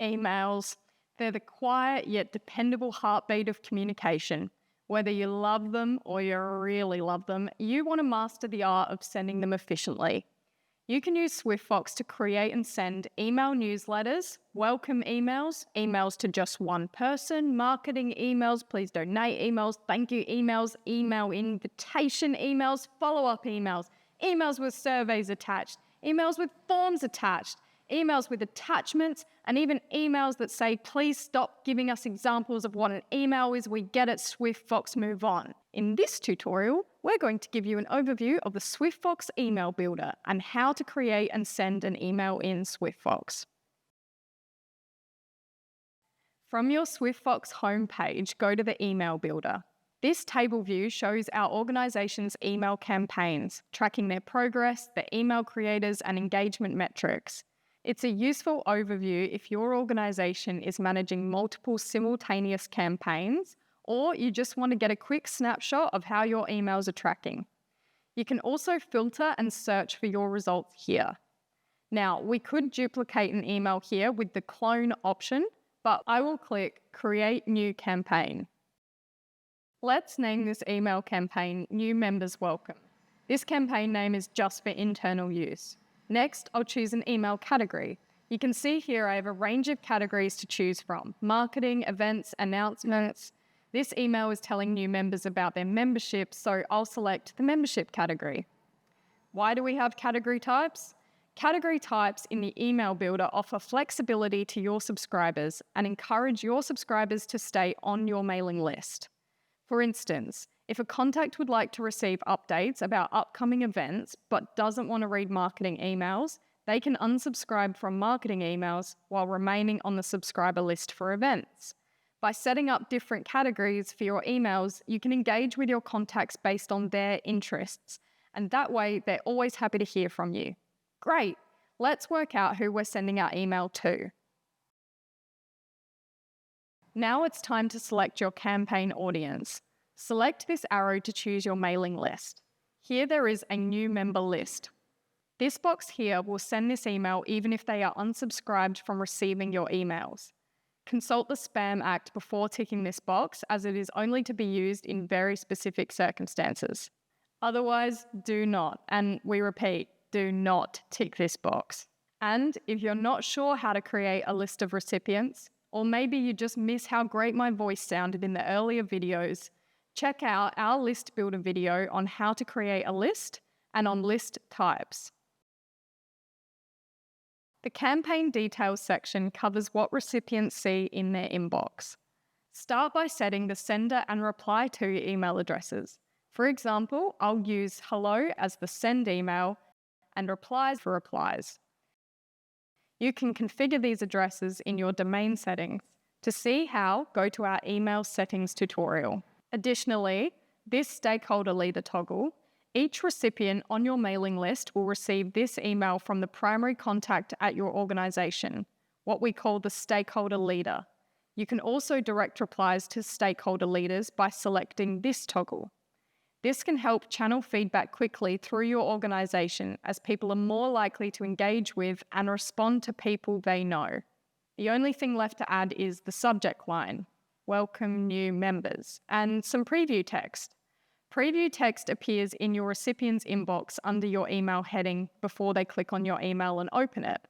Emails. They're the quiet yet dependable heartbeat of communication. Whether you love them or you really love them, you want to master the art of sending them efficiently. You can use SwiftFox to create and send email newsletters, welcome emails, emails to just one person, marketing emails, please donate emails, thank you emails, email invitation emails, follow-up emails, emails with surveys attached, emails with forms attached, emails with attachments, and even emails that say, please stop giving us examples of what an email is, we get it, SwiftFox, move on. In this tutorial, we're going to give you an overview of the SwiftFox email builder and how to create and send an email in SwiftFox. From your SwiftFox homepage, go to the email builder. This table view shows our organization's email campaigns, tracking their progress, their email creators, and engagement metrics. It's a useful overview if your organization is managing multiple simultaneous campaigns, or you just want to get a quick snapshot of how your emails are tracking. You can also filter and search for your results here. Now, we could duplicate an email here with the clone option, but I will click Create New Campaign. Let's name this email campaign New Members Welcome. This campaign name is just for internal use. Next, I'll choose an email category. You can see here I have a range of categories to choose from: marketing, events, announcements. This email is telling new members about their membership, so I'll select the membership category. Why do we have category types? Category types in the email builder offer flexibility to your subscribers and encourage your subscribers to stay on your mailing list. For instance, if a contact would like to receive updates about upcoming events but doesn't want to read marketing emails, they can unsubscribe from marketing emails while remaining on the subscriber list for events. By setting up different categories for your emails, you can engage with your contacts based on their interests, and that way they're always happy to hear from you. Great! Let's work out who we're sending our email to. Now it's time to select your campaign audience. Select this arrow to choose your mailing list. Here there is a new member list. This box here will send this email even if they are unsubscribed from receiving your emails. Consult the Spam Act before ticking this box, as it is only to be used in very specific circumstances. Otherwise, do not, and we repeat, do not tick this box. And if you're not sure how to create a list of recipients, or maybe you just miss how great my voice sounded in the earlier videos, check out our list builder video on how to create a list and on list types. The campaign details section covers what recipients see in their inbox. Start by setting the sender and reply to email addresses. For example, I'll use hello as the send email and replies for replies. You can configure these addresses in your domain settings. To see how, go to our email settings tutorial. Additionally, this stakeholder leader toggle, each recipient on your mailing list will receive this email from the primary contact at your organization, what we call the stakeholder leader. You can also direct replies to stakeholder leaders by selecting this toggle. This can help channel feedback quickly through your organization, as people are more likely to engage with and respond to people they know. The only thing left to add is the subject line, welcome new members, and some preview text. Preview text appears in your recipient's inbox under your email heading before they click on your email and open it.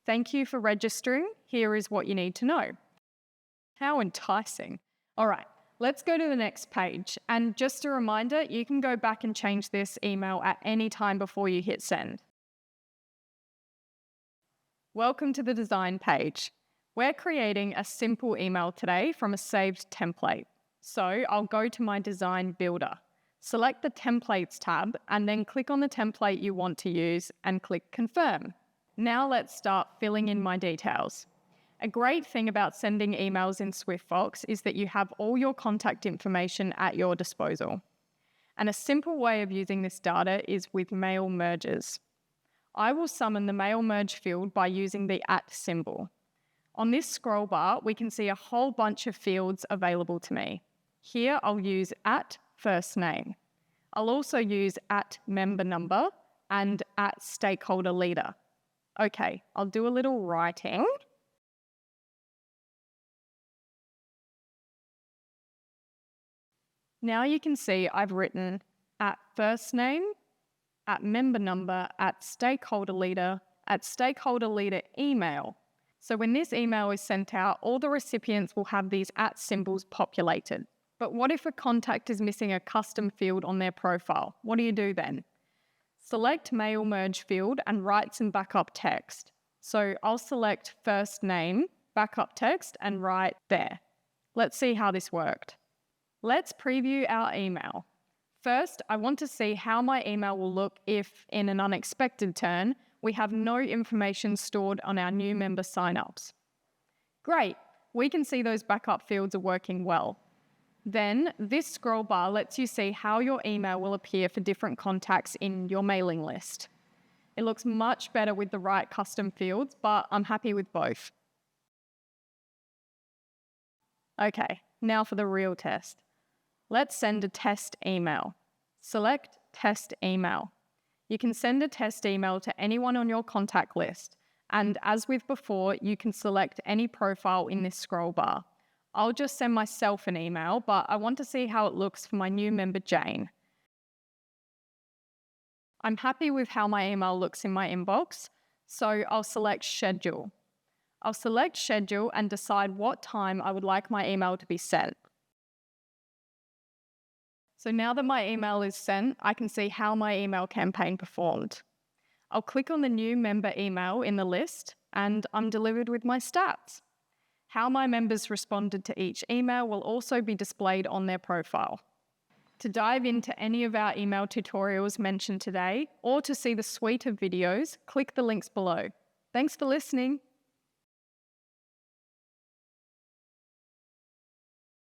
Thank you for registering. Here is what you need to know. How enticing. All right, let's go to the next page. And just a reminder, you can go back and change this email at any time before you hit send. Welcome to the design page. We're creating a simple email today from a saved template. So I'll go to my design builder. Select the Templates tab and then click on the template you want to use and click Confirm. Now let's start filling in my details. A great thing about sending emails in SwiftFox is that you have all your contact information at your disposal. And a simple way of using this data is with mail merges. I will summon the mail merge field by using the @ symbol. On this scroll bar, we can see a whole bunch of fields available to me. Here I'll use @first name. I'll also use @member number and @stakeholder leader. Okay, I'll do a little writing. Now you can see I've written at first name, at member number, at stakeholder leader email. So when this email is sent out, all the recipients will have these @ symbols populated. But what if a contact is missing a custom field on their profile? What do you do then? Select Mail Merge field and write some backup text. So I'll select first name, backup text, and write there. Let's see how this worked. Let's preview our email. First, I want to see how my email will look if, in an unexpected turn, we have no information stored on our new member signups. Great, we can see those backup fields are working well. Then, this scroll bar lets you see how your email will appear for different contacts in your mailing list. It looks much better with the right custom fields, but I'm happy with both. Okay, now for the real test. Let's send a test email. Select Test Email. You can send a test email to anyone on your contact list, and as with before, you can select any profile in this scroll bar. I'll just send myself an email, but I want to see how it looks for my new member Jane. I'm happy with how my email looks in my inbox, so I'll select Schedule. I'll select Schedule and decide what time I would like my email to be sent. So now that my email is sent, I can see how my email campaign performed. I'll click on the new member email in the list, and I'm delivered with my stats. How my members responded to each email will also be displayed on their profile. To dive into any of our email tutorials mentioned today, or to see the suite of videos, click the links below. Thanks for listening.